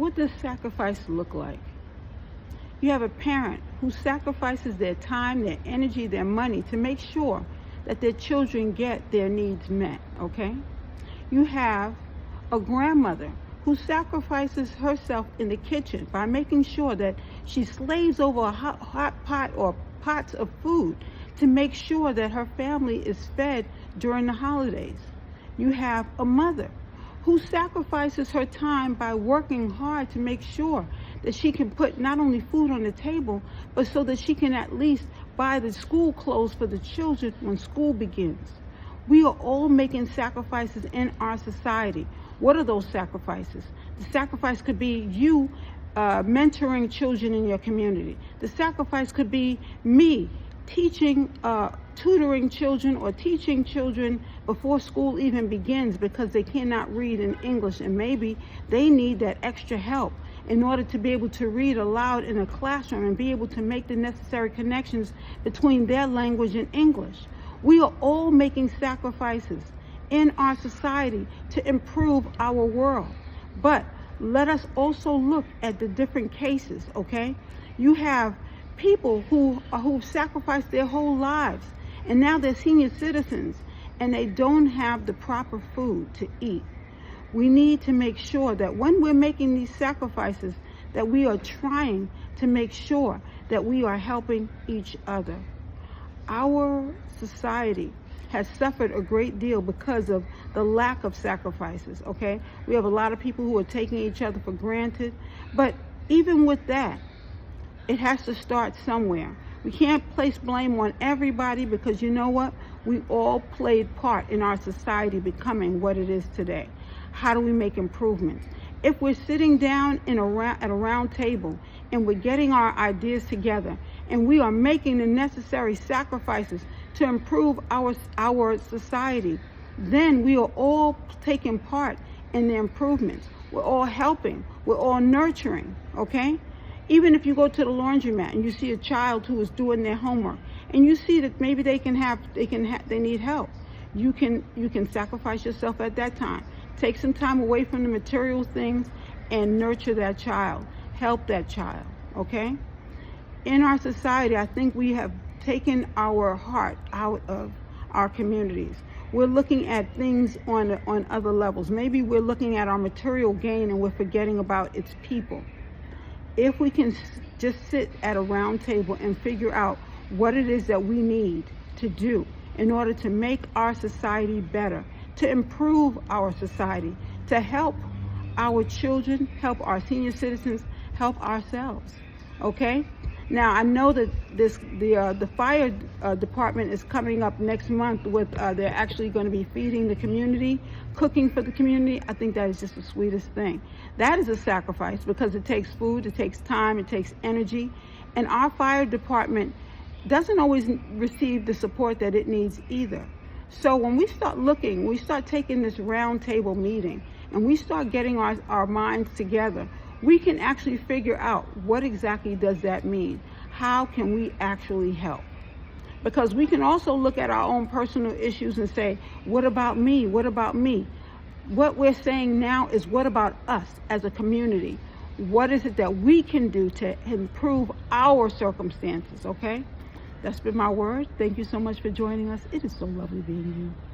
What does sacrifice look like? You have a parent who sacrifices their time, their energy, their money to make sure that their children get their needs met, okay? You have a grandmother who sacrifices herself in the kitchen by making sure that she slaves over a hot pot or pots of food to make sure that her family is fed during the holidays. You have a mother who sacrifices her time by working hard to make sure that she can put not only food on the table, but so that she can at least buy the school clothes for the children when school begins. We are all making sacrifices in our society. What are those sacrifices? The sacrifice could be you mentoring children in your community. The sacrifice could be me tutoring children or teaching children before school even begins because they cannot read in English, and maybe they need that extra help in order to be able to read aloud in a classroom and be able to make the necessary connections between their language and English. We are all making sacrifices in our society to improve our world. But let us also look at the different cases, okay? You have people who sacrificed their whole lives and now they're senior citizens and they don't have the proper food to eat. We need to make sure that when we're making these sacrifices, that we are trying to make sure that we are helping each other. Our society has suffered a great deal because of the lack of sacrifices, okay? We have a lot of people who are taking each other for granted, but even with that, it has to start somewhere. We can't place blame on everybody because you know what? We all played part in our society becoming what it is today. How do we make improvements? If we're sitting down at a round table and we're getting our ideas together and we are making the necessary sacrifices to improve our society, then we are all taking part in the improvements. We're all helping. We're all nurturing, okay? Even if you go to the laundromat and you see a child who is doing their homework and you see that maybe they need help, you can sacrifice yourself at that time. Take some time away from the material things and nurture that child. Help that child, okay? In our society, I think we have taken our heart out of our communities. We're looking at things on other levels. Maybe we're looking at our material gain and we're forgetting about its people. If we can just sit at a round table and figure out what it is that we need to do in order to make our society better, to improve our society, to help our children, help our senior citizens, help ourselves, okay? Now, I know that the fire department is coming up next month with, they're actually going to be feeding the community, cooking for the community. I think that is just the sweetest thing. That is a sacrifice because it takes food, it takes time, it takes energy, and our fire department doesn't always receive the support that it needs either. So when we start looking, we start taking this round table meeting and we start getting our minds together, we can actually figure out what exactly does that mean. How can we actually help? Because we can also look at our own personal issues and say, what about me? What about me? What we're saying now is what about us as a community? What is it that we can do to improve our circumstances, okay? That's been my word. Thank you so much for joining us. It is so lovely being you.